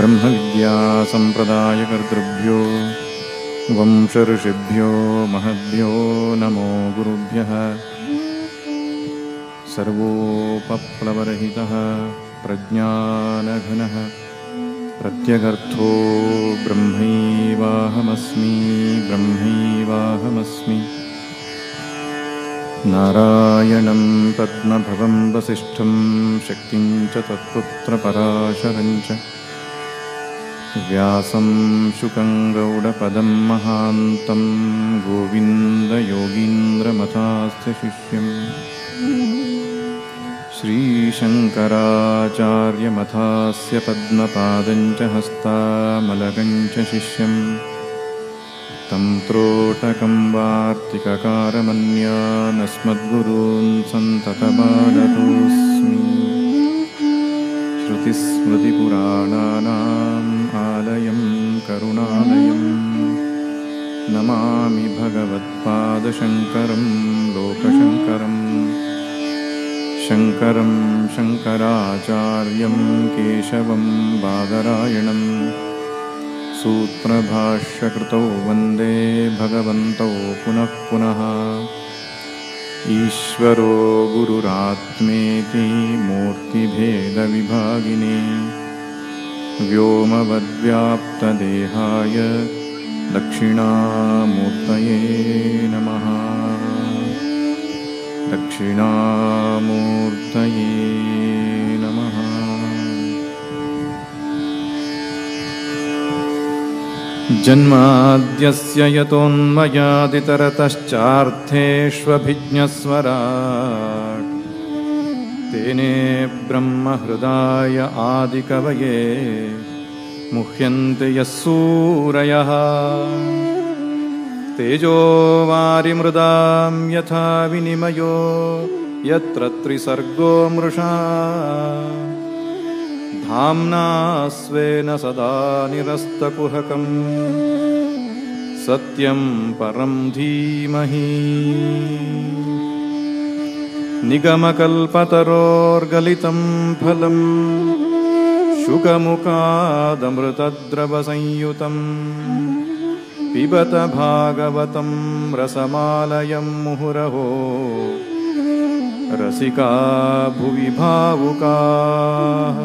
ब्रह्मविद्यासम्प्रदायकर्तृभ्यो वंशऋषिभ्यो महद्भ्यो नमो गुरुभ्यः। सर्वोपप्लवरहितः प्रज्ञानघनः प्रत्यगर्थो ब्रह्मैवाहमस्मि नारायणं पद्मभवं वसिष्ठं शक्तिं च तत्पुत्रपराशरं च व्यासं शुकं गौडपदं महान्तं गोविन्दयोगीन्द्रमथास्य शिष्यम् श्रीशङ्कराचार्यमथास्य पद्मपादं च हस्तामलकं च शिष्यम् तं त्रोटकं वार्तिककारमन्यानस्मद्गुरून् सन्ततमानतोऽस्मि। श्रुतिस्मृतिपुराणानाम् आलयं करुणालयं नमामि भगवत्पादशङ्करं लोकशङ्करम्। शङ्करं शङ्कराचार्यं केशवं बादरायणं सूत्रभाष्यकृतौ वन्दे भगवन्तौ पुनः पुनः। ईश्वरो गुरुरात्मेति मूर्तिभेदविभागिने व्योमवद्व्याप्तदेहाय दक्षिणामूर्तये नमः। दक्षिणामूर्तये नमः। जन्माद्यस्य यतोऽन्वयादितरतश्चार्थेष्वभिज्ञस्वराट् तेने ब्रह्महृदाय आदिकवये मुह्यन्ते यः सूरयः। तेजो वारिमृदां यथा विनिमयो यत्र त्रिसर्गो मृषा धाम्ना स्वेन सदा निरस्तकुहकं सत्यं परं धीमहि। निगमकल्पतरोर्गलितं फलं शुकमुखादमृतद्रवसंयुतं पिबत भागवतं रसमालयं मुहुरहो रसिका भुवि भावुकाः।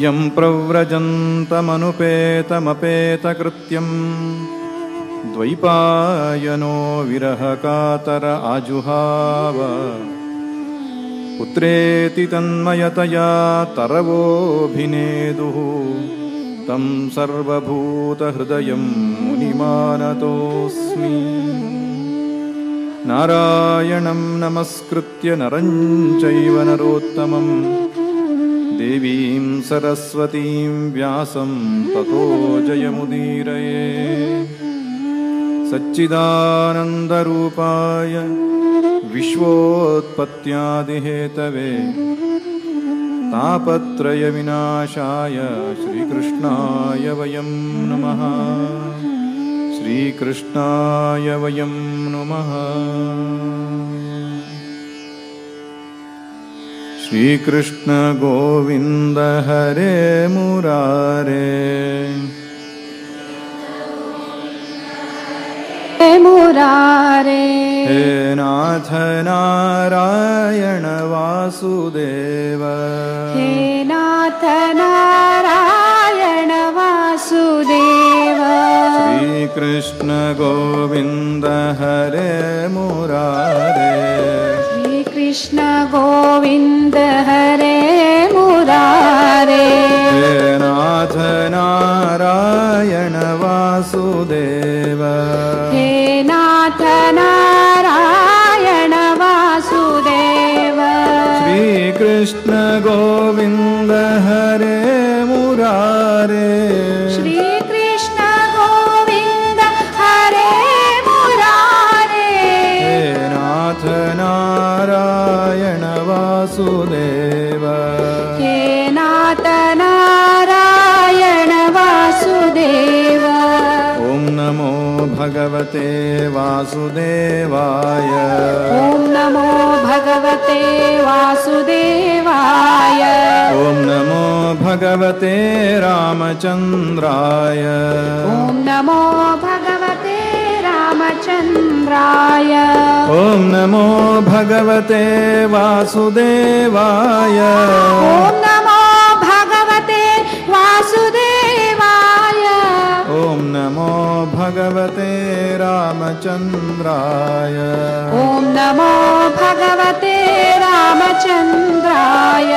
यं प्रव्रजन्तमनुपेतमपेतकृत्यं द्वैपायनो विरहकातर आजुहाव पुत्रेति तन्मयतया तरवोऽभिनेदुः तं सर्वभूतहृदयं मुनिमानतोऽस्मि। नारायणं नमस्कृत्य नरं चैव नरोत्तमं देवीं सरस्वतीं व्यासं ततो जयमुदीरये। सच्चिदानन्दरूपाय विश्वोत्पत्त्यादिहेतवे तापत्रयविनाशाय श्रीकृष्णाय वयं नमः। श्रीकृष्णाय वयं नमः। श्रीकृष्ण गोविन्द हरे मुरारे मुरारे। हे नाथ नारायण वासुदेव हे नाथ नारायण वासुदेव। श्रीकृष्ण गोविन्द हरे मुरारे श्रीकृष्ण गोविन्द हरे मुरारे। हे नाथ नारायण वासुदेव हे नाथ नारायण वासुदेव। श्रीकृष्ण गोविन्द हरे मुरारे श्रीकृष्ण गोविन्द हरे मुरारे। हे नाथ नारायण वासुदेव हे नाथ नारायण वासुदेव। ॐ नमो भगवते वासुदेवाय। ॐ नमो भगवते वासुदेवाय। ॐ नमो भगवते रामचन्द्राय ॐ नमो भगवते रामचन्द्राय ॐ नमो भगवते वासुदेवाय ॐ नमो भगवते वासुदेवाय ॐ नमो भगवते रामचन्द्राय ॐ नमो भगवते रामचन्द्राय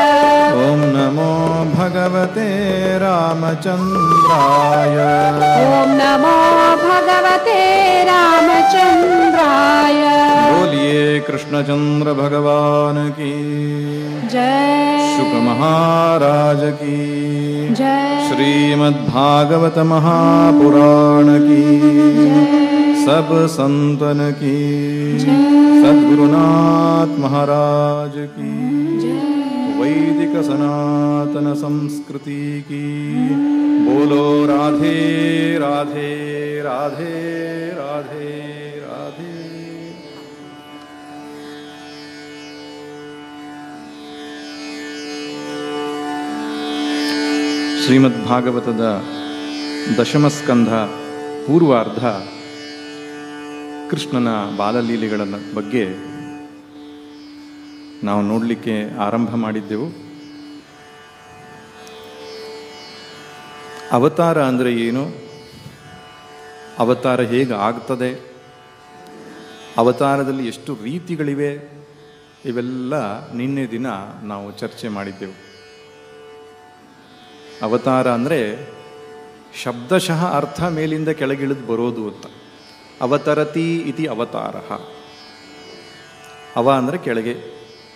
ॐ नमो भगवते रामचन्द्राय ॐ नमो भगवते रामचन्द्राय बोलिए कृष्णचंद्र भगवान की जय शुक महाराज की जय श्रीमद्भागवत महापुराण की सब संतन की सद्गुरुनाथ महाराज की वैदिक सनातन संस्कृति की बोलो राधे राधे राधे राधे राधे। ಶ್ರೀಮದ್ಭಾಗವತದ ದಶಮಸ್ಕಂಧ ಪೂರ್ವಾರ್ಧ ಕೃಷ್ಣನ ಬಾಲಲೀಲೆಗಳ ಬಗ್ಗೆ ನಾವು ನೋಡಲಿಕ್ಕೆ ಆರಂಭ ಮಾಡಿದ್ದೆವು. ಅವತಾರ ಅಂದರೆ ಏನು, ಅವತಾರ ಹೇಗೆ ಆಗ್ತದೆ, ಅವತಾರದಲ್ಲಿ ಎಷ್ಟು ರೀತಿಗಳಿವೆ, ಇವೆಲ್ಲ ನಿನ್ನೆ ದಿನ ನಾವು ಚರ್ಚೆ ಮಾಡಿದ್ದೆವು. ಅವತಾರ ಅಂದರೆ ಶಬ್ದಶಃ ಅರ್ಥ ಮೇಲಿಂದ ಕೆಳಗಿಳಿದು ಬರೋದು ಅಂತ. ಅವತರತಿ ಇತಿ ಅವತಾರ. ಅವ ಅಂದರೆ ಕೆಳಗೆ,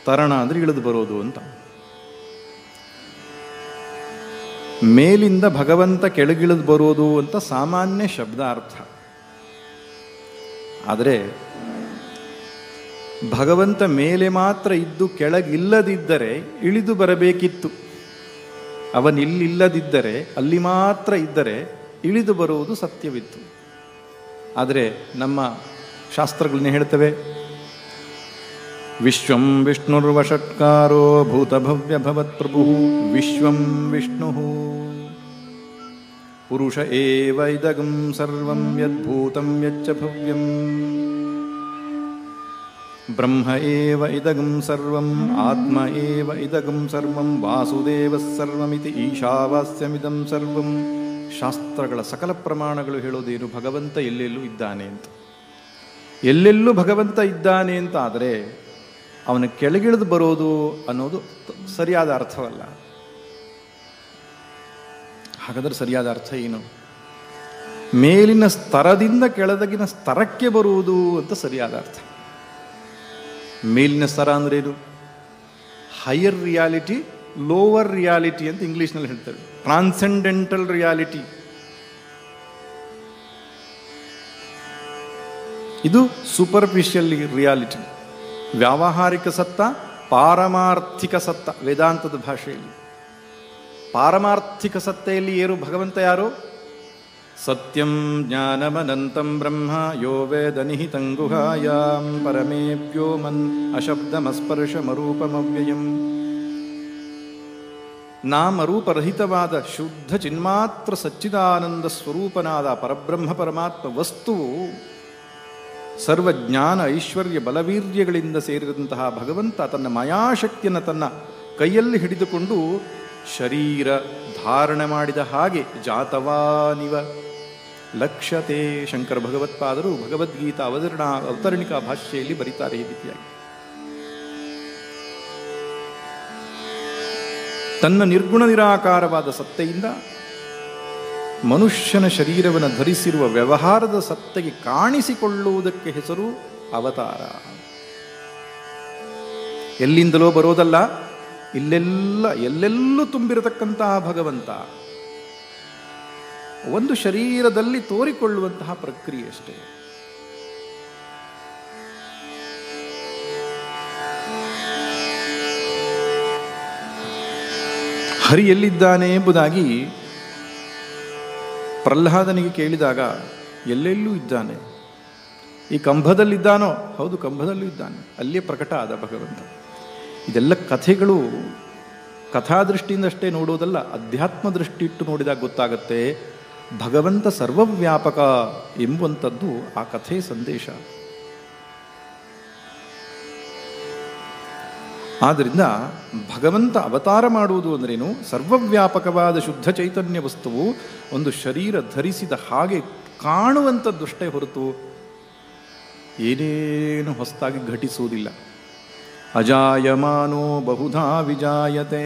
ತರಣ ಅಂದರೆ ಇಳಿದು ಬರೋದು ಅಂತ. ಮೇಲಿಂದ ಭಗವಂತ ಕೆಳಗಿಳಿದು ಬರೋದು ಅಂತ ಸಾಮಾನ್ಯ ಶಬ್ದ ಅರ್ಥ. ಆದರೆ ಭಗವಂತ ಮೇಲೆ ಮಾತ್ರ ಇದ್ದು ಕೆಳಗಿಲ್ಲದಿದ್ದರೆ ಇಳಿದು ಬರಬೇಕಿತ್ತು. ಅವನಿಲ್ಲಿಲ್ಲದಿದ್ದರೆ ಅಲ್ಲಿ ಮಾತ್ರ ಇದ್ದರೆ ಇಳಿದು ಬರುವುದು ಸತ್ಯವಿತ್ತು. ಆದರೆ ನಮ್ಮ ಶಾಸ್ತ್ರಗಳನ್ನೇ ಹೇಳ್ತವೆ, ವಿಶ್ವಂ ವಿಷ್ಣುರ್ವಷಟ್ಕಾರೋ ಭೂತಭವ್ಯ ಭವತ್ಪ್ರಭು ವಿಶ್ವಂ ವಿಷ್ಣು ಪುರುಷ ಏವ ಇದಗಂ ಸರ್ವಂ ಯದ್ಭೂತಂ ಯಚ್ಚ ಭವ್ಯಂ ಬ್ರಹ್ಮ ಏವ ಇದಗಂ ಸರ್ವಂ ಆತ್ಮ ಏವ ಇದಗಂ ಸರ್ವಂ ವಾಸುದೇವ ಸರ್ವಮಿತಿ ಈಶಾವಾಸ್ಯಮಿದಂ ಸರ್ವಂ. ಶಾಸ್ತ್ರಗಳ ಸಕಲ ಪ್ರಮಾಣಗಳು ಹೇಳೋದೇನು, ಭಗವಂತ ಎಲ್ಲೆಲ್ಲೂ ಇದ್ದಾನೆ ಅಂತ. ಎಲ್ಲೆಲ್ಲೂ ಭಗವಂತ ಇದ್ದಾನೆ ಅಂತ ಆದರೆ ಅವನ ಕೆಳಗಿಳಿದು ಬರೋದು ಅನ್ನೋದು ಸರಿಯಾದ ಅರ್ಥವಲ್ಲ. ಹಾಗಾದರೆ ಸರಿಯಾದ ಅರ್ಥ ಏನು? ಮೇಲಿನ ಸ್ತರದಿಂದ ಕೆಳಗಿನ ಸ್ತರಕ್ಕೆ ಬರುವುದು ಅಂತ ಸರಿಯಾದ ಅರ್ಥ. ಮೇಲಿನ ಸ್ತರ ಅಂದ್ರೇನು? ಹೈಯರ್ ರಿಯಾಲಿಟಿ, ಲೋವರ್ ರಿಯಾಲಿಟಿ ಅಂತ ಇಂಗ್ಲಿಷ್ನಲ್ಲಿ ಹೇಳ್ತಾರೆ. ಟ್ರಾನ್ಸೆಂಡೆಂಟಲ್ ರಿಯಾಲಿಟಿ ಇದು, ಸೂಪರ್ಫಿಷಿಯಲ್ ರಿಯಾಲಿಟಿ. ವ್ಯಾವಹಾರಿಕ ಸತ್ತ, ಪಾರಮಾರ್ಥಿಕ ಸತ್ತ ವೇದಾಂತದ ಭಾಷೆಯಲ್ಲಿ. ಪಾರಮಾರ್ಥಿಕ ಸತ್ತೆಯಲ್ಲಿ ಏನು? ಭಗವಂತ ಯಾರು? ಸತ್ಯಂ ಜ್ಞಾನಮನಂತಂ ಬ್ರಹ್ಮ ಯೋ ವೇದ ನಿಹಿತಂ ಗುಹಾಯಾಂ ಪರಮೇ ವ್ಯೋಮನ್ ಅಶಬ್ದಮಸ್ಪರ್ಶಮರೂಪಮವ್ಯಯಂ. ನಾಮರೂಪರಹಿತವಾದ ಶುದ್ಧ ಚಿನ್ಮಾತ್ರ ಸಚ್ಚಿದಾನಂದ ಸ್ವರೂಪನಾದ ಪರಬ್ರಹ್ಮ ಪರಮಾತ್ಮ ವಸ್ತುವು ಸರ್ವಜ್ಞಾನ ಐಶ್ವರ್ಯ ಬಲವೀರ್ಯಗಳಿಂದ ಸೇರಿದಂತಹ ಭಗವಂತ ತನ್ನ ಮಾಯಾಶಕ್ತಿಯನ್ನು ತನ್ನ ಕೈಯಲ್ಲಿ ಹಿಡಿದುಕೊಂಡು ಶರೀರ ಧಾರಣೆ ಮಾಡಿದ ಹಾಗೆ ಜಾತವಾನಿವ ಲಕ್ಷ್ಯತೆ. ಶಂಕರ ಭಗವತ್ಪಾದರು ಭಗವದ್ಗೀತಾ ಅವತರಣಿಕಾ ಭಾಷೆಯಲ್ಲಿ ಬರೀತಾರೆ ಈ ರೀತಿಯಾಗಿ. ತನ್ನ ನಿರ್ಗುಣ ನಿರಾಕಾರವಾದ ಸತ್ತೆಯಿಂದ ಮನುಷ್ಯನ ಶರೀರವನ್ನು ಧರಿಸಿರುವ ವ್ಯವಹಾರದ ಸತ್ತೆಗೆ ಕಾಣಿಸಿಕೊಳ್ಳುವುದಕ್ಕೆ ಹೆಸರು ಅವತಾರ. ಎಲ್ಲಿಂದಲೋ ಬರೋದಲ್ಲ, ಎಲ್ಲೆಲ್ಲೂ ತುಂಬಿರತಕ್ಕಂತಹ ಭಗವಂತ ಒಂದು ಶರೀರದಲ್ಲಿ ತೋರಿಕೊಳ್ಳುವಂತಹ ಪ್ರಕ್ರಿಯೆ ಅಷ್ಟೇ. ಹರಿ ಎಲ್ಲಿದ್ದಾನೆ ಎಂಬುದಾಗಿ ಪ್ರಹ್ಲಾದನಿಗೆ ಕೇಳಿದಾಗ ಎಲ್ಲೆಲ್ಲೂ ಇದ್ದಾನೆ. ಈ ಕಂಭದಲ್ಲಿದ್ದಾನೋ? ಹೌದು, ಕಂಭದಲ್ಲೂ ಇದ್ದಾನೆ. ಅಲ್ಲೇ ಪ್ರಕಟ ಆದ ಭಗವಂತ. ಇದೆಲ್ಲ ಕಥೆಗಳು ಕಥಾದೃಷ್ಟಿಯಿಂದಷ್ಟೇ ನೋಡೋದಲ್ಲ, ಅಧ್ಯಾತ್ಮ ದೃಷ್ಟಿ ಇಟ್ಟು ನೋಡಿದಾಗ ಗೊತ್ತಾಗತ್ತೆ ಭಗವಂತ ಸರ್ವವ್ಯಾಪಕ ಎಂಬುವಂಥದ್ದು ಆ ಕಥೆ ಸಂದೇಶ. ಆದ್ದರಿಂದ ಭಗವಂತ ಅವತಾರ ಮಾಡುವುದು ಅಂದ್ರೇನು? ಸರ್ವವ್ಯಾಪಕವಾದ ಶುದ್ಧ ಚೈತನ್ಯ ವಸ್ತುವು ಒಂದು ಶರೀರ ಧರಿಸಿದ ಹಾಗೆ ಕಾಣುವಂಥದ್ದಷ್ಟೇ ಹೊರತು ಏನೇನು ಹೊಸದಾಗಿ ಘಟಿಸುವುದಿಲ್ಲ. ಅಜಾಯಮಾನೋ ಬಹುಧಾ ವಿಜಾಯತೆ.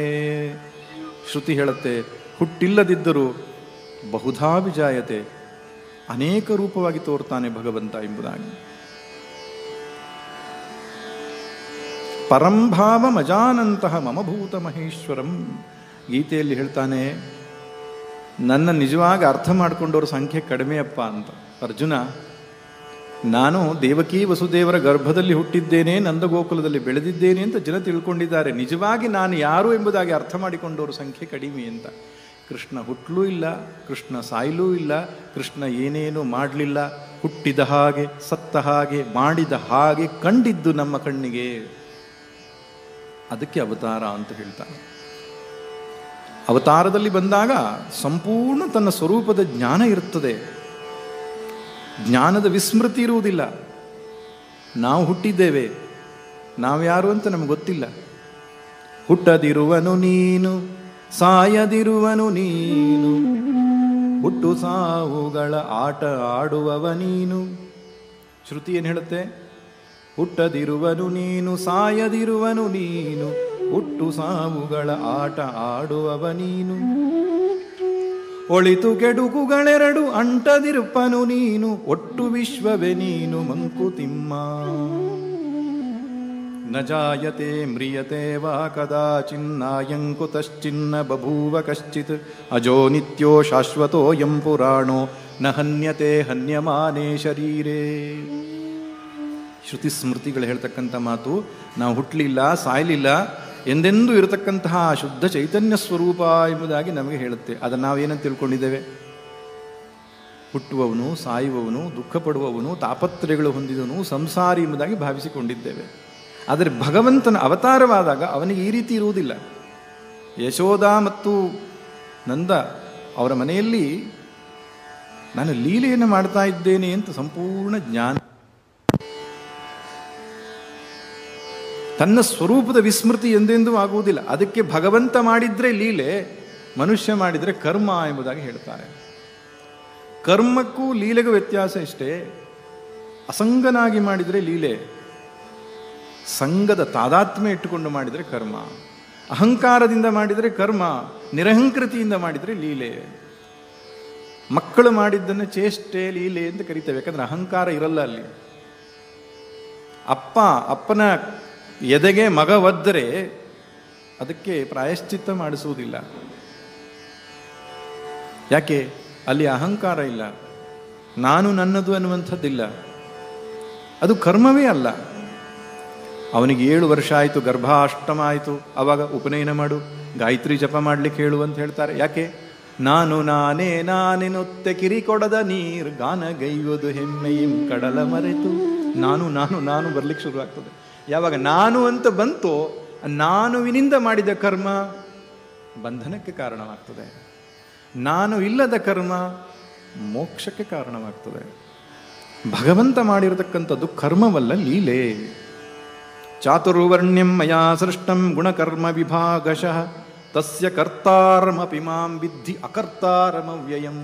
ಶ್ರುತಿ ಹೇಳುತ್ತೆ, ಹುಟ್ಟಿಲ್ಲದಿದ್ದರೂ ಬಹುಧಾ ವಿಜಾಯತೆ, ಅನೇಕ ರೂಪವಾಗಿ ತೋರ್ತಾನೆ ಭಗವಂತ ಎಂಬುದಾಗಿ. ಪರಂಭಾವ ಮಜಾನಂತಹ ಮಮಭೂತ ಮಹೇಶ್ವರಂ. ಗೀತೆಯಲ್ಲಿ ಹೇಳ್ತಾನೆ, ನನ್ನ ನಿಜವಾಗಿ ಅರ್ಥ ಮಾಡಿಕೊಂಡವ್ರ ಸಂಖ್ಯೆ ಕಡಿಮೆಯಪ್ಪ ಅಂತ. ಅರ್ಜುನ, ನಾನು ದೇವಕಿ ವಸುದೇವರ ಗರ್ಭದಲ್ಲಿ ಹುಟ್ಟಿದ್ದೇನೆ, ನಂದಗೋಕುಲದಲ್ಲಿ ಬೆಳೆದಿದ್ದೇನೆ ಅಂತ ಜನ ತಿಳ್ಕೊಂಡಿದ್ದಾರೆ. ನಿಜವಾಗಿ ನಾನು ಯಾರು ಎಂಬುದಾಗಿ ಅರ್ಥ ಮಾಡಿಕೊಂಡವ್ರ ಸಂಖ್ಯೆ ಕಡಿಮೆ ಅಂತ. ಕೃಷ್ಣ ಹುಟ್ಟಲೂ ಇಲ್ಲ, ಕೃಷ್ಣ ಸಾಯಲೂ ಇಲ್ಲ, ಕೃಷ್ಣ ಏನೇನು ಮಾಡಲಿಲ್ಲ, ಹುಟ್ಟಿದ ಹಾಗೆ ಸತ್ತ ಹಾಗೆ ಮಾಡಿದ ಹಾಗೆ ಕಂಡಿದ್ದು ನಮ್ಮ ಕಣ್ಣಿಗೆ. ಅದಕ್ಕೆ ಅವತಾರ ಅಂತ ಹೇಳ್ತಾನೆ. ಅವತಾರದಲ್ಲಿ ಬಂದಾಗ ಸಂಪೂರ್ಣ ತನ್ನ ಸ್ವರೂಪದ ಜ್ಞಾನ ಇರುತ್ತದೆ, ಜ್ಞಾನದ ವಿಸ್ಮೃತಿ ಇರುವುದಿಲ್ಲ. ನಾವು ಹುಟ್ಟಿದ್ದೇವೆ, ನಾವು ಯಾರು ಅಂತ ನಮಗೆ ಗೊತ್ತಿಲ್ಲ. ಹುಟ್ಟದಿರುವನು ನೀನು, ಸಾಯದಿರುವನು ನೀನು, ಹುಟ್ಟು ಸಾವುಗಳ ಆಟ ಆಡುವವ ನೀನು. ಶ್ರುತಿ ಏನು ಹೇಳುತ್ತೆ? ಹುಟ್ಟದಿರುವನು ನೀನು, ಸಾಯದಿರುವನು ನೀನು, ಹುಟ್ಟು ಸಾವುಗಳ ಆಟ ಆಡುವವ ನೀನು. ಒಳಿತು ಕೆಡುಕುಗಳೆರಡು ಅಂಟದಿರುಪನು ನೀನು, ಒಟ್ಟು ವಿಶ್ವವೇ ನೀನು ಮಂಕುತಿಮ್ಮ. ನ ಜಾಯತೆ ಮ್ರಿಯತೆ ವಾ ಕದಾಚಿನ್ನಾಯಂ ಕುತಶ್ಚಿನ್ನ ಬಭೂವ ಕಶ್ಚಿತ್, ಅಜೋ ನಿತ್ಯೋ ಶಾಶ್ವತೋಯಂ ಪುರಾಣೋ ನ ಹನ್ಯತೆ ಹನ್ಯಮಾನೇ ಶರೀರೇ. ಶ್ರುತಿ ಸ್ಮೃತಿಗಳು ಹೇಳ್ತಕ್ಕಂಥ ಮಾತು, ನಾವು ಹುಟ್ಟಲಿಲ್ಲ, ಸಾಯಲಿಲ್ಲ, ಎಂದೆಂದೂ ಇರತಕ್ಕಂತಹ ಶುದ್ಧ ಚೈತನ್ಯ ಸ್ವರೂಪ ಎಂಬುದಾಗಿ ನಮಗೆ ಹೇಳುತ್ತೆ. ಅದನ್ನು ನಾವೇನಂತ ತಿಳ್ಕೊಂಡಿದ್ದೇವೆ? ಹುಟ್ಟುವವನು, ಸಾಯುವವನು, ದುಃಖ ಪಡುವವನು, ತಾಪತ್ರಯಗಳು ಹೊಂದಿದವನು, ಸಂಸಾರಿ ಎಂಬುದಾಗಿ ಭಾವಿಸಿಕೊಂಡಿದ್ದೇವೆ. ಆದರೆ ಭಗವಂತನ ಅವತಾರವಾದಾಗ ಅವನಿಗೆ ಈ ರೀತಿ ಇರುವುದಿಲ್ಲ. ಯಶೋಧ ಮತ್ತು ನಂದ ಅವರ ಮನೆಯಲ್ಲಿ ನಾನು ಲೀಲೆಯನ್ನು ಮಾಡ್ತಾ ಇದ್ದೇನೆ ಅಂತ ಸಂಪೂರ್ಣ ಜ್ಞಾನ, ತನ್ನ ಸ್ವರೂಪದ ವಿಸ್ಮೃತಿ ಎಂದೆಂದೂ ಆಗುವುದಿಲ್ಲ. ಅದಕ್ಕೆ ಭಗವಂತ ಮಾಡಿದ್ರೆ ಲೀಲೆ, ಮನುಷ್ಯ ಮಾಡಿದರೆ ಕರ್ಮ ಎಂಬುದಾಗಿ ಹೇಳ್ತಾರೆ. ಕರ್ಮಕ್ಕೂ ಲೀಲೆಗೂ ವ್ಯತ್ಯಾಸ ಇಷ್ಟೇ. ಅಸಂಗನಾಗಿ ಮಾಡಿದರೆ ಲೀಲೆ, ಸಂಗದ ತಾದಾತ್ಮ್ಯ ಇಟ್ಟುಕೊಂಡು ಮಾಡಿದರೆ ಕರ್ಮ. ಅಹಂಕಾರದಿಂದ ಮಾಡಿದರೆ ಕರ್ಮ, ನಿರಹಂಕೃತಿಯಿಂದ ಮಾಡಿದರೆ ಲೀಲೆ. ಮಕ್ಕಳು ಮಾಡಿದ್ದನ್ನು ಚೇಷ್ಟೆ, ಲೀಲೆ ಅಂತ ಕರಿತೇವೆ, ಯಾಕಂದ್ರೆ ಅಹಂಕಾರ ಇರಲ್ಲ ಅಲ್ಲಿ. ಅಪ್ಪನ ಎದೆಗೆ ಮಗ ಒದ್ದರೆ ಅದಕ್ಕೆ ಪ್ರಾಯಶ್ಚಿತ್ತ ಮಾಡಿಸುವುದಿಲ್ಲ. ಯಾಕೆ? ಅಲ್ಲಿ ಅಹಂಕಾರ ಇಲ್ಲ, ನಾನು ನನ್ನದು ಅನ್ನುವಂಥದ್ದಿಲ್ಲ. ಅದು ಕರ್ಮವೇ ಅಲ್ಲ. ಅವನಿಗೆ 7 ವರ್ಷ ಆಯಿತು, ಗರ್ಭಾಷ್ಟಮ ಆಯಿತು, ಆವಾಗ ಉಪನಯನ ಮಾಡು, ಗಾಯತ್ರಿ ಜಪ ಮಾಡ್ಲಿಕ್ಕೆ ಹೇಳು ಅಂತ ಹೇಳ್ತಾರೆ. ಯಾಕೆ? ನಾನು ನಾನೇ ನಾನೆನುತ್ತೆ ಕಿರಿಕೊಡದ ನೀರು ಗಾನಗೈಯುವುದು ಹೆಮ್ಮೆಯಿಂ ಕಡಲ ಮರೆತು. ನಾನು ನಾನು ನಾನು ಬರ್ಲಿಕ್ಕೆ ಶುರುವಾಗ್ತದೆ. ಯಾವಾಗ ನಾನು ಅಂತ ಬಂತೋ, ನಾನುವಿನಿಂದ ಮಾಡಿದ ಕರ್ಮ ಬಂಧನಕ್ಕೆ ಕಾರಣವಾಗ್ತದೆ. ನಾನು ಇಲ್ಲದ ಕರ್ಮ ಮೋಕ್ಷಕ್ಕೆ ಕಾರಣವಾಗ್ತದೆ. ಭಗವಂತ ಮಾಡಿರತಕ್ಕಂಥದ್ದು ಕರ್ಮವಲ್ಲ, ಲೀಲೆ. ಚಾತುರ್ವರ್ಣ್ಯಂ ಮಯಾ ಸೃಷ್ಟಂ ಗುಣಕರ್ಮ ವಿಭಾಗಶಃ ತಸ್ಯ ಕರ್ತಾರಮಪಿ ಮಾಂ ವಿದ್ಧಿ ಅಕರ್ತಾರಮವ್ಯಯಂ.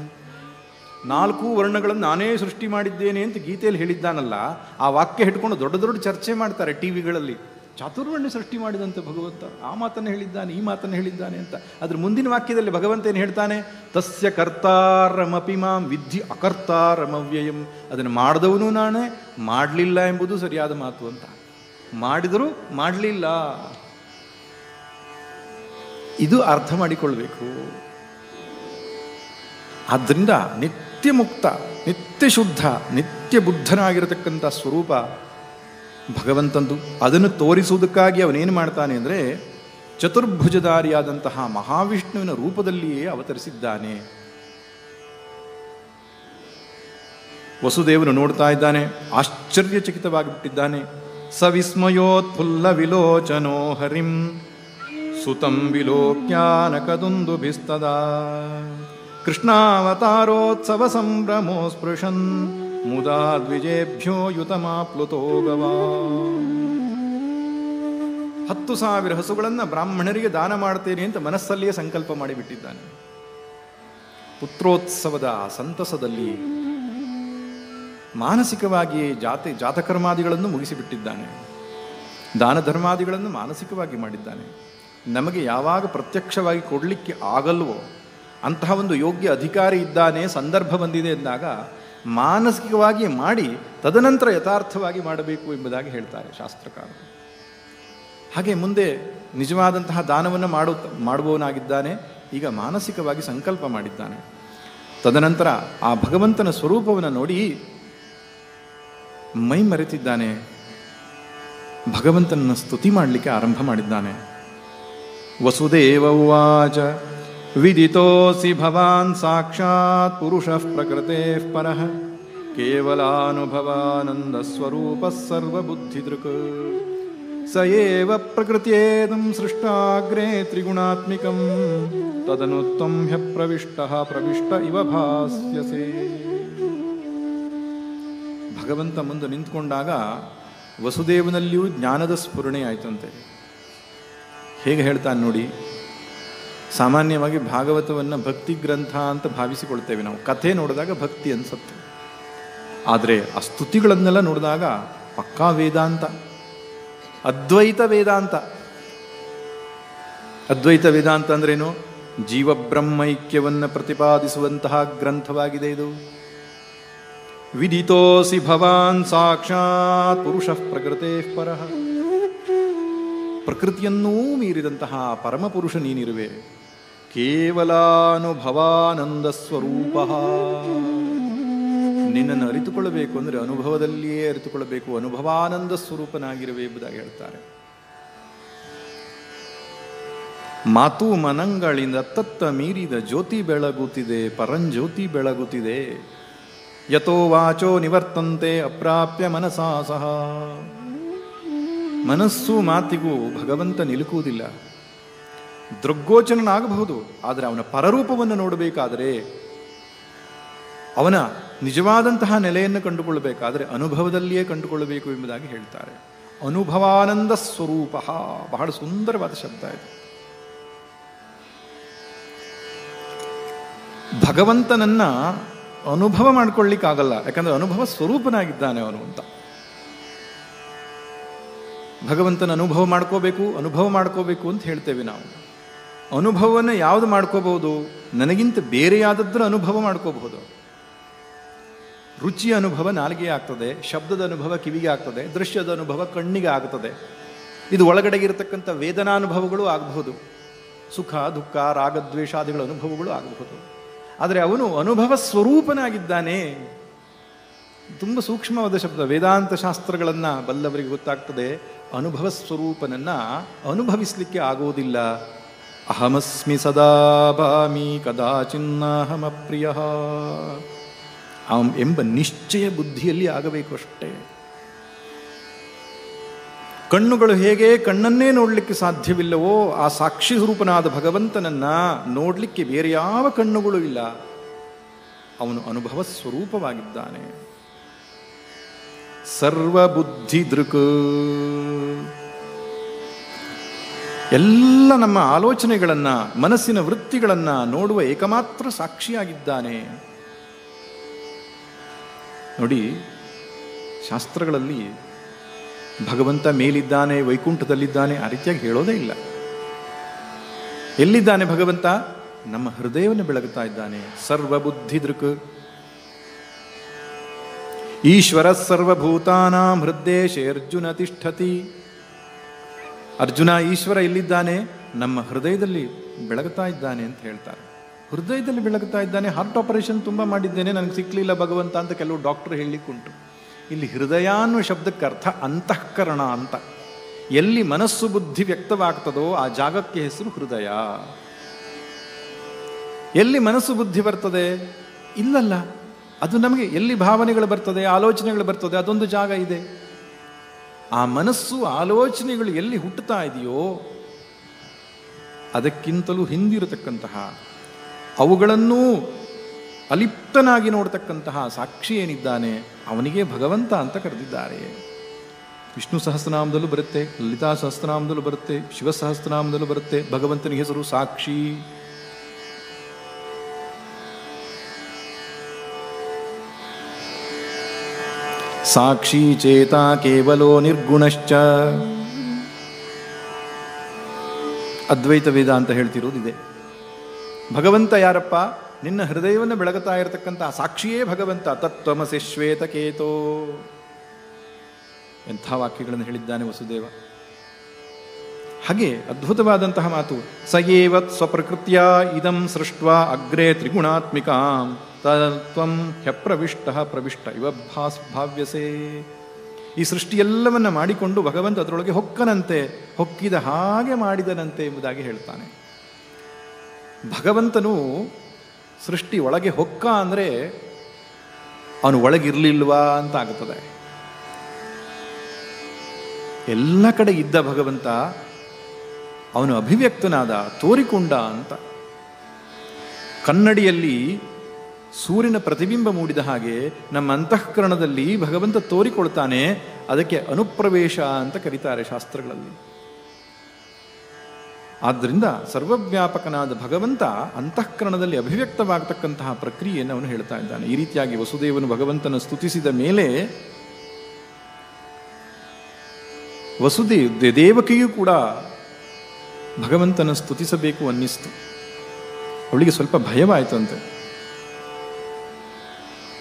4 ವರ್ಣಗಳನ್ನು ನಾನೇ ಸೃಷ್ಟಿ ಮಾಡಿದ್ದೇನೆ ಅಂತ ಗೀತೆಯಲ್ಲಿ ಹೇಳಿದ್ದಾನಲ್ಲ, ಆ ವಾಕ್ಯ ಹಿಡ್ಕೊಂಡು ದೊಡ್ಡ ದೊಡ್ಡ ಚರ್ಚೆ ಮಾಡ್ತಾರೆ ಟಿವಿಗಳಲ್ಲಿ. ಚಾತುರ್ವರ್ಣ್ಯ ಸೃಷ್ಟಿ ಮಾಡಿದಂತೆ ಭಗವಂತ ಆ ಮಾತನ್ನು ಹೇಳಿದ್ದಾನೆ, ಈ ಮಾತನ್ನು ಹೇಳಿದ್ದಾನೆ ಅಂತ. ಅದ್ರ ಮುಂದಿನ ವಾಕ್ಯದಲ್ಲಿ ಭಗವಂತ ಏನು ಹೇಳ್ತಾನೆ? ತಸ್ಯ ಕರ್ತಾರಮಪಿ ಮಾಂ ವಿದ್ಧಿ ಅಕರ್ತಾರಮವ್ಯಯಂ. ಅದನ್ನು ಮಾಡಿದವನು ನಾನೇ, ಮಾಡಲಿಲ್ಲ ಎಂಬುದು ಸರಿಯಾದ ಮಾತು ಅಂತ. ಮಾಡಿದರೂ ಮಾಡಲಿಲ್ಲ, ಇದು ಅರ್ಥ ಮಾಡಿಕೊಳ್ಬೇಕು. ಆದ್ದರಿಂದ ನಿತ್ಯ ಮುಕ್ತ, ನಿತ್ಯ ಶುದ್ಧ, ನಿತ್ಯ ಬುದ್ಧನಾಗಿರತಕ್ಕಂಥ ಸ್ವರೂಪ ಭಗವಂತಂದು. ಅದನ್ನು ತೋರಿಸುವುದಕ್ಕಾಗಿ ಅವನೇನು ಮಾಡ್ತಾನೆ ಅಂದರೆ, ಚತುರ್ಭುಜಧಾರಿಯಾದಂತಹ ಮಹಾವಿಷ್ಣುವಿನ ರೂಪದಲ್ಲಿಯೇ ಅವತರಿಸಿದ್ದಾನೆ. ವಸುದೇವನು ನೋಡ್ತಾ ಇದ್ದಾನೆ, ಆಶ್ಚರ್ಯಚಕಿತವಾಗಿಬಿಟ್ಟಿದ್ದಾನೆ. ಸವಿಸ್ಮಯೋತ್ಫುಲ್ಲ ವಿಲೋಚನೋ ಹರಿಂ ಸುತಂ ವಿಲೋಕ್ಯಾನಕದುಂದುಭಿಸ್ತದಾ ಕೃಷ್ಣಾವತಾರೋತ್ಸವ ಸಂಭ್ರಮೋ ಸ್ಪೃಶನ್ ಮುದಾ ದ್ವಿಜೇಭ್ಯೋ ಯುತಮಾಪ್ಲುತೋ ಗವಾ. 10,000 ಹಸುಗಳನ್ನು ಬ್ರಾಹ್ಮಣರಿಗೆ ದಾನ ಮಾಡ್ತೇನೆ ಅಂತ ಮನಸ್ಸಲ್ಲಿಯೇ ಸಂಕಲ್ಪ ಮಾಡಿಬಿಟ್ಟಿದ್ದಾನೆ. ಪುತ್ರೋತ್ಸವದ ಸಂತಸದಲ್ಲಿ ಮಾನಸಿಕವಾಗಿ ಜಾತಕರ್ಮಾದಿಗಳನ್ನು ಮುಗಿಸಿಬಿಟ್ಟಿದ್ದಾನೆ. ದಾನ ಧರ್ಮಾದಿಗಳನ್ನು ಮಾನಸಿಕವಾಗಿ ಮಾಡಿದ್ದಾನೆ. ನಮಗೆ ಯಾವಾಗ ಪ್ರತ್ಯಕ್ಷವಾಗಿ ಕೊಡಲಿಕ್ಕೆ ಆಗಲ್ವೋ ಅಂತಹ ಒಂದು ಯೋಗ್ಯ ಅಧಿಕಾರಿ ಇದ್ದಾನೆ, ಸಂದರ್ಭ ಬಂದಿದೆ ಎಂದಾಗ ಮಾನಸಿಕವಾಗಿ ಮಾಡಿ ತದನಂತರ ಯಥಾರ್ಥವಾಗಿ ಮಾಡಬೇಕು ಎಂಬುದಾಗಿ ಹೇಳ್ತಾರೆ ಶಾಸ್ತ್ರಕಾರರು. ಹಾಗೆ ಮುಂದೆ ನಿಜವಾದಂತಹ ದಾನವನ್ನು ಮಾಡುವವನಾಗಿದ್ದಾನೆ. ಈಗ ಮಾನಸಿಕವಾಗಿ ಸಂಕಲ್ಪ ಮಾಡಿದ್ದಾನೆ. ತದನಂತರ ಆ ಭಗವಂತನ ಸ್ವರೂಪವನ್ನು ನೋಡಿ ಮೈ ಮರೆತಿದ್ದಾನೆ. ಭಗವಂತನನ್ನು ಸ್ತುತಿ ಮಾಡಲಿಕ್ಕೆ ಆರಂಭ ಮಾಡಿದ್ದಾನೆ. ವಸುದೇವ ಉವಾಚ ವಿದಿತೋಸಿ ಭವಾನ್ ಸಾಕ್ಷಾತ್ ಪುರುಷಃ ಪ್ರಕೃತೇಃ ಪರಃ ಕೇವಲಾನುಭವಾನಂದ ಸ್ವರೂಪ ಸರ್ವಬುದ್ಧಿದೃಕ್ ಸ ಏವ ಪ್ರಕೃತ್ಯೇದಂ ಸೃಷ್ಟಾಗ್ರೇ ತ್ರಿಗುಣಾತ್ಮಿಕಂ ತದನು ತ್ವಂ ಪ್ರವಿಷ್ಟ ಇವ ಭಾಸ್ಯಸೆ. ಭಗವಂತ ಮುಂದೆ ನಿಂತ್ಕೊಂಡಾಗ ವಸುದೇವನಲ್ಲಿಯೂ ಜ್ಞಾನದ ಸ್ಫುರಣೆ ಆಯ್ತಂತೆ. ಹೇಗೆ ಹೇಳ್ತಾನೆ ನೋಡಿ. ಸಾಮಾನ್ಯವಾಗಿ ಭಾಗವತವನ್ನು ಭಕ್ತಿ ಗ್ರಂಥ ಅಂತ ಭಾವಿಸಿಕೊಳ್ತೇವೆ ನಾವು. ಕಥೆ ನೋಡಿದಾಗ ಭಕ್ತಿ ಅನ್ಸುತ್ತೆ. ಆದರೆ ಆ ಸ್ತುತಿಗಳನ್ನೆಲ್ಲ ನೋಡಿದಾಗ ಪಕ್ಕಾ ವೇದಾಂತ, ಅದ್ವೈತ ವೇದಾಂತ. ಅದ್ವೈತ ವೇದಾಂತ ಅಂದ್ರೇನು? ಜೀವಬ್ರಹ್ಮೈಕ್ಯವನ್ನು ಪ್ರತಿಪಾದಿಸುವಂತಹ ಗ್ರಂಥವಾಗಿದೆ ಇದು. ವಿದಿತೋಸಿ ಭವಾನ್ ಸಾಕ್ಷಾತ್ ಪುರುಷಃ ಪ್ರಕೃತೇಃ ಪರಃ. ಪ್ರಕೃತಿಯನ್ನೂ ಮೀರಿದಂತಹ ಪರಮಪುರುಷ ನೀನಿರುವೆ. ಕೇವಲಾನುಭವಾನಂದ ಸ್ವರೂಪ. ನಿನ್ನನ್ನು ಅರಿತುಕೊಳ್ಳಬೇಕು ಅಂದರೆ ಅನುಭವದಲ್ಲಿಯೇ ಅರಿತುಕೊಳ್ಳಬೇಕು. ಅನುಭವಾನಂದ ಸ್ವರೂಪನಾಗಿರುವೆ ಎಂಬುದಾಗಿ ಹೇಳ್ತಾರೆ. ಮಾತು ಮನಂಗಳಿಂದ ತತ್ತ ಮೀರಿದ ಜ್ಯೋತಿ ಬೆಳಗುತ್ತಿದೆ, ಪರಂಜ್ಯೋತಿ ಬೆಳಗುತ್ತಿದೆ. ಯಥೋ ವಾಚೋ ನಿವರ್ತಂತೆ ಅಪ್ರಾಪ್ಯ ಮನಸಾ ಸಹ. ಮನಸ್ಸು ಮಾತಿಗೂ ಭಗವಂತ ನಿಲುಕುವುದಿಲ್ಲ. ದೃಗ್ಗೋಚರನಾಗಬಹುದು, ಆದರೆ ಅವನ ಪರರೂಪವನ್ನು ನೋಡಬೇಕಾದರೆ, ಅವನ ನಿಜವಾದಂತಹ ನೆಲೆಯನ್ನು ಕಂಡುಕೊಳ್ಳಬೇಕಾದರೆ ಅನುಭವದಲ್ಲಿಯೇ ಕಂಡುಕೊಳ್ಳಬೇಕು ಎಂಬುದಾಗಿ ಹೇಳ್ತಾರೆ. ಅನುಭವಾನಂದ ಸ್ವರೂಪ. ಬಹಳ ಸುಂದರವಾದ ಶಬ್ದ ಇದು. ಭಗವಂತನನ್ನ ಅನುಭವ ಮಾಡ್ಕೊಳ್ಳಿಕ್ಕಾಗಲ್ಲ, ಯಾಕಂದ್ರೆ ಅನುಭವ ಸ್ವರೂಪನಾಗಿದ್ದಾನೆ ಅವನು ಅಂತ. ಭಗವಂತನ ಅನುಭವ ಮಾಡ್ಕೋಬೇಕು ಅಂತ ಹೇಳ್ತೇವೆ ನಾವು. ಅನುಭವವನ್ನು ಯಾವುದು ಮಾಡ್ಕೋಬಹುದು? ನನಗಿಂತ ಬೇರೆಯಾದದ್ರ ಅನುಭವ ಮಾಡ್ಕೋಬಹುದು. ರುಚಿಯ ಅನುಭವ ನಾಲಿಗೆ ಆಗ್ತದೆ, ಶಬ್ದದ ಅನುಭವ ಕಿವಿಗೆ ಆಗ್ತದೆ, ದೃಶ್ಯದ ಅನುಭವ ಕಣ್ಣಿಗೆ ಆಗ್ತದೆ. ಇದು ಒಳಗಡೆಗಿರತಕ್ಕಂಥ ವೇದನಾನುಭವಗಳು ಆಗಬಹುದು, ಸುಖ ದುಃಖ ರಾಗದ್ವೇಷಾದಿಗಳ ಅನುಭವಗಳು ಆಗಬಹುದು. ಆದರೆ ಅವನು ಅನುಭವ ಸ್ವರೂಪನಾಗಿದ್ದಾನೆ. ತುಂಬ ಸೂಕ್ಷ್ಮವಾದ ಶಬ್ದ. ವೇದಾಂತ ಶಾಸ್ತ್ರಗಳನ್ನು ಬಲ್ಲವರಿಗೆ ಗೊತ್ತಾಗ್ತದೆ. ಅನುಭವ ಸ್ವರೂಪನನ್ನ ಅನುಭವಿಸಲಿಕ್ಕೆ ಆಗೋದಿಲ್ಲ. ಅಹಮಸ್ಮಿ ಸದಾ ಭಾಮಿ ಕದಾಚಿನ್ನಹಮಪ್ರಿಯ ಎಂಬ ನಿಶ್ಚಯ ಬುದ್ಧಿಯಲ್ಲಿ ಆಗಬೇಕು ಅಷ್ಟೇ. ಕಣ್ಣುಗಳು ಹೇಗೆ ಕಣ್ಣನ್ನೇ ನೋಡಲಿಕ್ಕೆ ಸಾಧ್ಯವಿಲ್ಲವೋ, ಆ ಸಾಕ್ಷಿ ಸ್ವರೂಪನಾದ ಭಗವಂತನನ್ನ ನೋಡಲಿಕ್ಕೆ ಬೇರೆ ಯಾವ ಕಣ್ಣುಗಳು ಇಲ್ಲ. ಅವನು ಅನುಭವ ಸ್ವರೂಪವಾಗಿದ್ದಾನೆ. ಸರ್ವಬುದ್ಧಿ ದೃಕ್. ಎಲ್ಲ ನಮ್ಮ ಆಲೋಚನೆಗಳನ್ನ, ಮನಸ್ಸಿನ ವೃತ್ತಿಗಳನ್ನ ನೋಡುವ ಏಕಮಾತ್ರ ಸಾಕ್ಷಿಯಾಗಿದ್ದಾನೆ. ನೋಡಿ, ಶಾಸ್ತ್ರಗಳಲ್ಲಿ ಭಗವಂತ ಮೇಲಿದ್ದಾನೆ, ವೈಕುಂಠದಲ್ಲಿದ್ದಾನೆ ಆ ರೀತಿಯಾಗಿ ಹೇಳೋದೇ ಇಲ್ಲ. ಎಲ್ಲಿದ್ದಾನೆ ಭಗವಂತ? ನಮ್ಮ ಹೃದಯವನ್ನು ಬೆಳಗುತ್ತಾ ಇದ್ದಾನೆ. ಸರ್ವಬುದ್ಧಿ ದೃಕ್. ಈಶ್ವರ ಸರ್ವಭೂತಾನಾಂ ಹೃದ್ದೇಶೇ ಅರ್ಜುನ ತಿಷ್ಠತಿ. ಅರ್ಜುನ, ಈಶ್ವರ ಎಲ್ಲಿದ್ದಾನೆ? ನಮ್ಮ ಹೃದಯದಲ್ಲಿ ಬೆಳಗುತ್ತಾ ಇದ್ದಾನೆ ಅಂತ ಹೇಳ್ತಾರೆ. ಹೃದಯದಲ್ಲಿ ಬೆಳಗುತ್ತಾ ಇದ್ದಾನೆ. ಹಾರ್ಟ್ ಆಪರೇಷನ್ ತುಂಬ ಮಾಡಿದ್ದೇನೆ, ನನಗೆ ಸಿಕ್ಕಲಿಲ್ಲ ಭಗವಂತ ಅಂತ ಕೆಲವು ಡಾಕ್ಟರ್ ಹೇಳಲಿಕ್ಕುಂಟು. ಇಲ್ಲಿ ಹೃದಯ ಅನ್ನೋ ಶಬ್ದಕ್ಕೆ ಅರ್ಥ ಅಂತಃಕರಣ ಅಂತ. ಎಲ್ಲಿ ಮನಸ್ಸು ಬುದ್ಧಿ ವ್ಯಕ್ತವಾಗ್ತದೋ ಆ ಜಾಗಕ್ಕೆ ಹೆಸರು ಹೃದಯ. ಎಲ್ಲಿ ಮನಸ್ಸು ಬುದ್ಧಿ ಬರ್ತದೆ? ಇಲ್ಲಲ್ಲ. ಅದು ನಮಗೆ ಎಲ್ಲಿ ಭಾವನೆಗಳು ಬರ್ತದೆ, ಆಲೋಚನೆಗಳು ಬರ್ತದೆ, ಅದೊಂದು ಜಾಗ ಇದೆ. ಆ ಮನಸ್ಸು ಆಲೋಚನೆಗಳು ಎಲ್ಲಿ ಹುಟ್ಟುತ್ತಾ ಇದೆಯೋ ಅದಕ್ಕಿಂತಲೂ ಹಿಂದಿರತಕ್ಕಂತಹ ಅವುಗಳನ್ನೂ ಅಲಿಪ್ತನಾಗಿ ನೋಡ್ತಕ್ಕಂತಹ ಸಾಕ್ಷಿ ಏನಿದ್ದಾನೆ ಅವನಿಗೆ ಭಗವಂತ ಅಂತ ಕರೆದಿದ್ದಾರೆ. ವಿಷ್ಣು ಸಹಸ್ರನಾಮದಲ್ಲೂ ಬರುತ್ತೆ, ಲಲಿತಾ ಸಹಸ್ರನಾಮದಲ್ಲೂ ಬರುತ್ತೆ, ಶಿವ ಸಹಸ್ರನಾಮದಲ್ಲೂ ಬರುತ್ತೆ. ಭಗವಂತನ ಹೆಸರು ಸಾಕ್ಷಿ. ಸಾಕ್ಷಿ ಚೇತ ಕೇವಲೋ ನಿರ್ಗುಣಶ್ಚ. ಅದ್ವೈತ ವೇದ ಅಂತ ಹೇಳ್ತಿರೋದಿದೆ. ಭಗವಂತ ಯಾರಪ್ಪ? ನಿನ್ನ ಹೃದಯವನ್ನು ಬೆಳಗುತ್ತಾ ಇರತಕ್ಕಂಥ ಸಾಕ್ಷಿಯೇ ಭಗವಂತ. ತತ್ವಮಸಿ ಶ್ವೇತಕೇತೋ. ಎಂಥ ವಾಕ್ಯಗಳನ್ನು ಹೇಳಿದ್ದಾನೆ ವಸುದೇವ. ಹಾಗೆ ಅದ್ಭುತವಾದಂತಹ ಮಾತು. ಸಯೇವತ್ ಸ್ವಪ್ರಕೃತ್ಯ ಇದಂ ಸೃಷ್ಟ್ವಾ ಅಗ್ರೇ ತ್ರಿಗುಣಾತ್ಮಿಕಾಂ ತತ್ವಂ ಹ್ಯಪ್ರವಿಷ್ಟ ಪ್ರವಿಷ್ಟ ಇವ ಭಾವ್ಯಸೇ. ಈ ಸೃಷ್ಟಿಯೆಲ್ಲವನ್ನ ಮಾಡಿಕೊಂಡು ಭಗವಂತ ಅದರೊಳಗೆ ಹೊಕ್ಕನಂತೆ, ಹೊಕ್ಕಿದ ಹಾಗೆ ಮಾಡಿದನಂತೆ ಎಂಬುದಾಗಿ ಹೇಳ್ತಾನೆ. ಭಗವಂತನು ಸೃಷ್ಟಿ ಒಳಗೆ ಹೊಕ್ಕ ಅಂದರೆ ಅವನು ಒಳಗಿರ್ಲಿಲ್ವಾ ಅಂತ ಆಗುತ್ತದೆ. ಎಲ್ಲ ಕಡೆ ಇದ್ದ ಭಗವಂತ ಅವನು ಅಭಿವ್ಯಕ್ತನಾದ, ತೋರಿಕೊಂಡ ಅಂತ. ಕನ್ನಡಿಯಲ್ಲಿ ಸೂರ್ಯನ ಪ್ರತಿಬಿಂಬ ಮೂಡಿದ ಹಾಗೆ ನಮ್ಮ ಅಂತಃಕರಣದಲ್ಲಿ ಭಗವಂತ ತೋರಿಕೊಳ್ತಾನೆ. ಅದಕ್ಕೆ ಅನುಪ್ರವೇಶ ಅಂತ ಕರೀತಾರೆ ಶಾಸ್ತ್ರಗಳಲ್ಲಿ. ಆದ್ದರಿಂದ ಸರ್ವವ್ಯಾಪಕನಾದ ಭಗವಂತ ಅಂತಃಕರಣದಲ್ಲಿ ಅಭಿವ್ಯಕ್ತವಾಗತಕ್ಕಂತಹ ಪ್ರಕ್ರಿಯೆಯನ್ನು ಅವನು ಹೇಳ್ತಾ ಇದ್ದಾನೆ. ಈ ರೀತಿಯಾಗಿ ವಸುದೇವನು ಭಗವಂತನ ಸ್ತುತಿಸಿದ ಮೇಲೆ ದೇವಕಿಯೂ ಕೂಡ ಭಗವಂತನ ಸ್ತುತಿಸಬೇಕು ಅನ್ನಿಸ್ತು. ಅವಳಿಗೆ ಸ್ವಲ್ಪ ಭಯವಾಯಿತಂತೆ.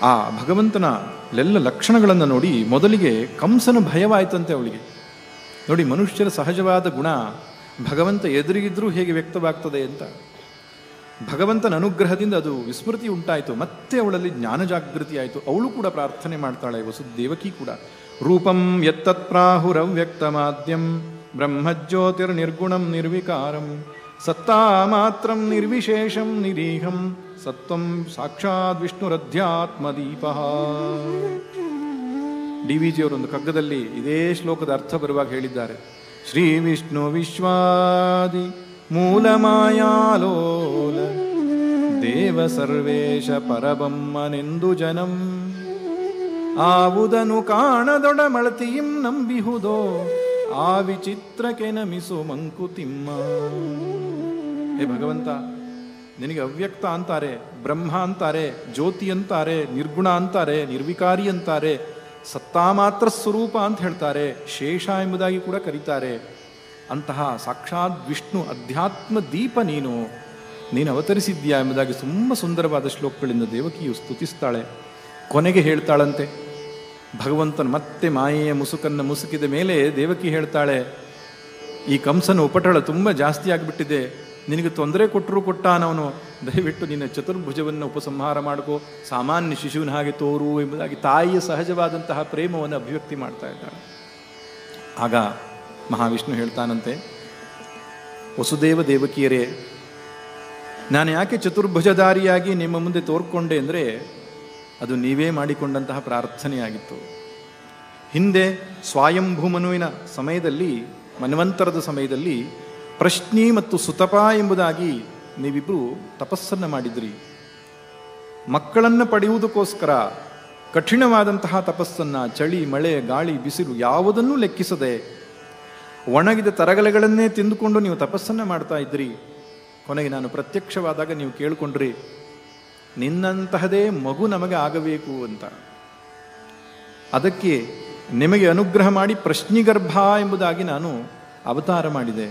ಆ ಭಗವಂತನ ಎಲ್ಲ ಲಕ್ಷಣಗಳನ್ನು ನೋಡಿ ಮೊದಲಿಗೆ ಕಂಸನ ಭಯವಾಯಿತಂತೆ ಅವಳಿಗೆ. ನೋಡಿ, ಮನುಷ್ಯರ ಸಹಜವಾದ ಗುಣ ಭಗವಂತ ಎದುರಿಗಿದ್ರೂ ಹೇಗೆ ವ್ಯಕ್ತವಾಗ್ತದೆ ಅಂತ. ಭಗವಂತನ ಅನುಗ್ರಹದಿಂದ ಅದು ವಿಸ್ಮೃತಿ ಉಂಟಾಯಿತು. ಮತ್ತೆ ಅವಳಲ್ಲಿ ಜ್ಞಾನ ಜಾಗೃತಿ ಆಯಿತು. ಅವಳು ಕೂಡ ಪ್ರಾರ್ಥನೆ ಮಾಡ್ತಾಳೆ, ವಸುದೇವಕಿ ಕೂಡ. ರೂಪಂ ಯತ್ತತ್ ಪ್ರಾಹುರವ್ಯಕ್ತಮಾದ್ಯಂ ಬ್ರಹ್ಮಜ್ಯೋತಿರ್ನಿರ್ಗುಣಂ ನಿರ್ವಿಕಾರಂ ಸತ್ತಾ ಮಾತ್ರಂ ನಿರ್ವಿಶೇಷಂ ನಿರೀಹಂ ಸತ್ವಂ ಸಾಕ್ಷಾತ್ ವಿಷ್ಣುರಧ್ಯಾತ್ಮದೀಪ. DVG ಅವರೊಂದು ಕಗ್ಗದಲ್ಲಿ ಇದೇ ಶ್ಲೋಕದ ಅರ್ಥ ಬರುವಾಗ ಹೇಳಿದ್ದಾರೆ. ಶ್ರೀ ವಿಷ್ಣು ವಿಶ್ವಾದಿ ಮೂಲ ಮಾಯಾಲೋಲ ದೇವ ಸರ್ವೇಶ ಪರಬಮ್ಮನೆಂದು ಜನಂ ಆವುದನು ಕಾಣದೊಡಮಳತಿಯಂ ನಂಬಿಹುದೋ ಆ ವಿಚಿತ್ರಕ್ಕೆ ನಮಿಸು ಮಂಕುತಿಮ್ಮ. ಹೇ ಭಗವಂತ, ನಿನಗೆ ಅವ್ಯಕ್ತ ಅಂತಾರೆ, ಬ್ರಹ್ಮ ಅಂತಾರೆ, ಜ್ಯೋತಿ ಅಂತಾರೆ, ನಿರ್ಗುಣ ಅಂತಾರೆ, ನಿರ್ವಿಕಾರಿ ಅಂತಾರೆ, ಸತ್ತಾ ಮಾತ್ರ ಸ್ವರೂಪ ಅಂತ ಹೇಳ್ತಾರೆ, ಶೇಷ ಎಂಬುದಾಗಿ ಕೂಡ ಕರೀತಾರೆ. ಅಂತಹ ಸಾಕ್ಷಾತ್ ವಿಷ್ಣು ಅಧ್ಯಾತ್ಮ ದೀಪ ನೀನು ಅವತರಿಸಿದ್ಯಾ ಎಂಬುದಾಗಿ ತುಂಬ ಸುಂದರವಾದ ಶ್ಲೋಕಗಳಿಂದ ದೇವಕಿಯು ಸ್ತುತಿಸ್ತಾಳೆ. ಕೊನೆಗೆ ಹೇಳ್ತಾಳಂತೆ, ಭಗವಂತನ ಮತ್ತೆ ಮಾಯೆಯ ಮುಸುಕನ್ನು ಮುಸುಕಿದ ಮೇಲೆ ದೇವಕಿ ಹೇಳ್ತಾಳೆ, ಈ ಕಂಸನ ಉಪಟಳ ತುಂಬ ಜಾಸ್ತಿ ಆಗಿಬಿಟ್ಟಿದೆ, ನಿನಗೆ ತೊಂದರೆ ಕೊಟ್ಟರು ಕೊಟ್ಟಾನವನು, ದಯವಿಟ್ಟು ನಿನ್ನ ಚತುರ್ಭುಜವನ್ನು ಉಪಸಂಹಾರ ಮಾಡ್ಕೋ, ಸಾಮಾನ್ಯ ಶಿಶುವಿನ ಹಾಗೆ ತೋರು ಎಂಬುದಾಗಿ ತಾಯಿಯ ಸಹಜವಾದಂತಹ ಪ್ರೇಮವನ್ನು ಅಭಿವ್ಯಕ್ತಿ ಮಾಡ್ತಾ ಇದ್ದಾಳೆ. ಆಗ ಮಹಾವಿಷ್ಣು ಹೇಳ್ತಾನಂತೆ, ವಸುದೇವ ದೇವಕಿಯರೇ, ನಾನು ಯಾಕೆ ಚತುರ್ಭುಜಧಾರಿಯಾಗಿ ನಿಮ್ಮ ಮುಂದೆ ತೋರ್ಕೊಂಡೆ ಅಂದರೆ ಅದು ನೀವೇ ಮಾಡಿಕೊಂಡಂತಹ ಪ್ರಾರ್ಥನೆಯಾಗಿತ್ತು. ಹಿಂದೆ ಸ್ವಯಂಭೂಮನುವಿನ ಸಮಯದಲ್ಲಿ, ಮನ್ವಂತರದ ಸಮಯದಲ್ಲಿ ಪ್ರಶ್ನಿ ಮತ್ತು ಸುತಪ ಎಂಬುದಾಗಿ ನೀವಿಬ್ಬರು ತಪಸ್ಸನ್ನು ಮಾಡಿದ್ರಿ. ಮಕ್ಕಳನ್ನು ಪಡೆಯುವುದಕ್ಕೋಸ್ಕರ ಕಠಿಣವಾದಂತಹ ತಪಸ್ಸನ್ನು, ಚಳಿ ಮಳೆ ಗಾಳಿ ಬಿಸಿಲು ಯಾವುದನ್ನೂ ಲೆಕ್ಕಿಸದೆ ಒಣಗಿದ ತರಗಲೆಗಳನ್ನೇ ತಿಂದುಕೊಂಡು ನೀವು ತಪಸ್ಸನ್ನು ಮಾಡ್ತಾ ಇದ್ರಿ. ಕೊನೆಗೆ ನಾನು ಪ್ರತ್ಯಕ್ಷವಾದಾಗ ನೀವು ಕೇಳಿಕೊಂಡ್ರಿ, ನಿನ್ನಂತಹದೇ ಮಗು ನಮಗೆ ಆಗಬೇಕು ಅಂತ. ಅದಕ್ಕೆ ನಿಮಗೆ ಅನುಗ್ರಹ ಮಾಡಿ ಪ್ರಶ್ನಿಗರ್ಭ ಎಂಬುದಾಗಿ ನಾನು ಅವತಾರ ಮಾಡಿದೆ.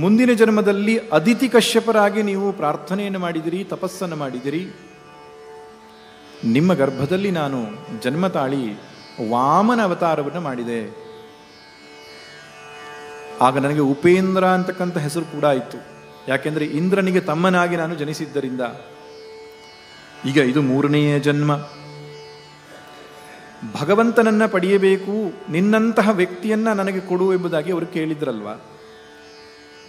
ಮುಂದಿನ ಜನ್ಮದಲ್ಲಿ ಅದಿತಿ ಕಶ್ಯಪರಾಗಿ ನೀವು ಪ್ರಾರ್ಥನೆಯನ್ನು ಮಾಡಿದಿರಿ, ತಪಸ್ಸನ್ನು ಮಾಡಿದಿರಿ. ನಿಮ್ಮ ಗರ್ಭದಲ್ಲಿ ನಾನು ಜನ್ಮ ತಾಳಿ ವಾಮನ ಅವತಾರವನ್ನು ಮಾಡಿದೆ. ಆಗ ನನಗೆ ಉಪೇಂದ್ರ ಅಂತಕ್ಕಂಥ ಹೆಸರು ಕೂಡ ಇತ್ತು. ಯಾಕೆಂದರೆ ಇಂದ್ರನಿಗೆ ತಮ್ಮನಾಗಿ ನಾನು ಜನಿಸಿದ್ದರಿಂದ. ಈಗ ಇದು 3ನೆಯ ಜನ್ಮ. ಭಗವಂತನನ್ನ ಪಡೆಯಬೇಕು, ನಿನ್ನಂತಹ ವ್ಯಕ್ತಿಯನ್ನ ನನಗೆ ಕೊಡು ಎಂಬುದಾಗಿ ಅವರು ಕೇಳಿದ್ರಲ್ವ.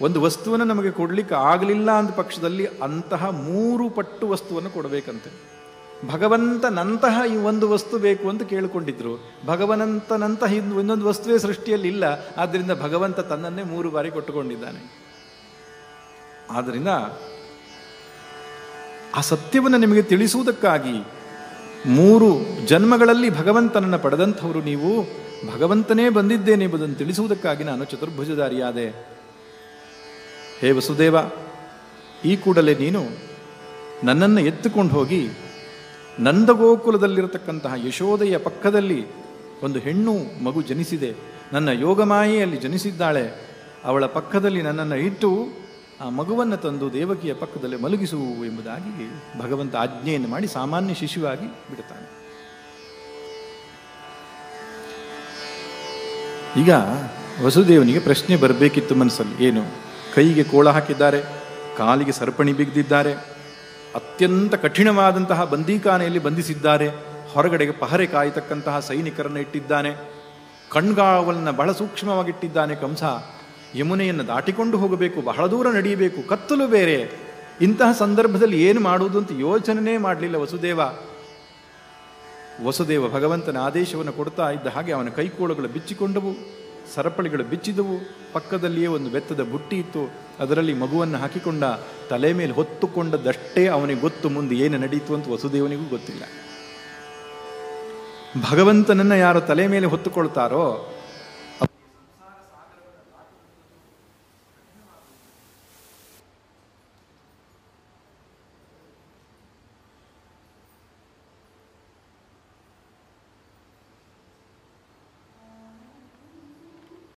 ಒಂದು ವಸ್ತುವನ್ನು ನಮಗೆ ಕೊಡ್ಲಿಕ್ಕೆ ಆಗಲಿಲ್ಲ ಅಂದ ಪಕ್ಷದಲ್ಲಿ ಅಂತಹ 3 ಪಟ್ಟು ವಸ್ತುವನ್ನು ಕೊಡಬೇಕಂತೆ. ಭಗವಂತನಂತಹ ಈ ಒಂದು ವಸ್ತು ಬೇಕು ಅಂತ ಕೇಳಿಕೊಂಡಿದ್ರು. ಭಗವಂತನಂತಹ ಇನ್ನೊಂದು ವಸ್ತುವೇ ಸೃಷ್ಟಿಯಲ್ಲಿ ಇಲ್ಲ. ಆದ್ದರಿಂದ ಭಗವಂತ ತನ್ನನ್ನೇ 3 ಬಾರಿ ಕೊಟ್ಟುಕೊಂಡಿದ್ದಾನೆ. ಆದ್ದರಿಂದ ಆ ಸತ್ಯವನ್ನು ನಿಮಗೆ ತಿಳಿಸುವುದಕ್ಕಾಗಿ 3 ಜನ್ಮಗಳಲ್ಲಿ ಭಗವಂತನನ್ನು ಪಡೆದಂಥವರು ನೀವು, ಭಗವಂತನೇ ಬಂದಿದ್ದೇನೆ ಎಂಬುದನ್ನು ತಿಳಿಸುವುದಕ್ಕಾಗಿ ನಾನು ಚತುರ್ಭುಜಧಾರಿಯಾದೆ. ಹೇ ವಸುದೇವ, ಈ ಕೂಡಲೇ ನೀನು ನನ್ನನ್ನು ಎತ್ತುಕೊಂಡು ಹೋಗಿ ನಂದಗೋಕುಲದಲ್ಲಿರತಕ್ಕಂತಹ ಯಶೋದೆಯ ಪಕ್ಕದಲ್ಲಿ ಒಂದು ಹೆಣ್ಣು ಮಗು ಜನಿಸಿದೆ, ನನ್ನ ಯೋಗಮಾಯೆಯಲ್ಲಿ ಜನಿಸಿದ್ದಾಳೆ, ಅವಳ ಪಕ್ಕದಲ್ಲಿ ನನ್ನನ್ನು ಇಟ್ಟು ಆ ಮಗುವನ್ನು ತಂದು ದೇವಕಿಯ ಪಕ್ಕದಲ್ಲಿ ಮಲಗಿಸು ಎಂಬುದಾಗಿ ಭಗವಂತ ಆಜ್ಞೆಯನ್ನು ಮಾಡಿ ಸಾಮಾನ್ಯ ಶಿಶುವಾಗಿ ಬಿಡುತ್ತಾನೆ. ಈಗ ವಸುದೇವನಿಗೆ ಪ್ರಶ್ನೆ ಬರಬೇಕಿತ್ತು ಮನಸ್ಸಲ್ಲಿ. ಏನು? ಕೈಗೆ ಕೋಳ ಹಾಕಿದ್ದಾರೆ, ಕಾಲಿಗೆ ಸರಪಣಿ ಬಿಗಿದಿದ್ದಾರೆ, ಅತ್ಯಂತ ಕಠಿಣವಾದಂತಹ ಬಂದೀಖಾನೆಯಲ್ಲಿ ಬಂಧಿಸಿದ್ದಾರೆ, ಹೊರಗಡೆಗೆ ಪಹರೆ ಕಾಯತಕ್ಕಂತಹ ಸೈನಿಕರನ್ನು ಇಟ್ಟಿದ್ದಾನೆ, ಕಣ್ಗಾವಲನ್ನು ಬಹಳ ಸೂಕ್ಷ್ಮವಾಗಿಟ್ಟಿದ್ದಾನೆ ಕಂಸ. ಯಮುನೆಯನ್ನು ದಾಟಿಕೊಂಡು ಹೋಗಬೇಕು, ಬಹಳ ದೂರ ನಡೆಯಬೇಕು, ಕತ್ತಲು ಬೇರೆ. ಇಂತಹ ಸಂದರ್ಭದಲ್ಲಿ ಏನು ಮಾಡುವುದು ಅಂತ ಯೋಚನೆ ಮಾಡಲಿಲ್ಲ ವಸುದೇವ ಭಗವಂತನ ಆದೇಶವನ್ನು ಕೊಡ್ತಾ ಇದ್ದ ಹಾಗೆ ಅವನ ಕೈಕೋಳಗಳು ಬಿಚ್ಚಿಕೊಂಡವು, ಸರಪಳಿಗಳು ಬಿಚ್ಚಿದವು. ಪಕ್ಕದಲ್ಲಿಯೇ ಒಂದು ಬೆತ್ತದ ಬುಟ್ಟಿ ಇತ್ತು, ಅದರಲ್ಲಿ ಮಗುವನ್ನು ಹಾಕಿಕೊಂಡ, ತಲೆ ಮೇಲೆ ಹೊತ್ತುಕೊಂಡದ್ದಷ್ಟೇ ಅವನಿಗೆ ಗೊತ್ತು. ಮುಂದೆ ಏನು ನಡೀತು ಅಂತ ವಸುದೇವನಿಗೂ ಗೊತ್ತಿಲ್ಲ. ಭಗವಂತನನ್ನು ಯಾರು ತಲೆ ಮೇಲೆ ಹೊತ್ತುಕೊಳ್ತಾರೋ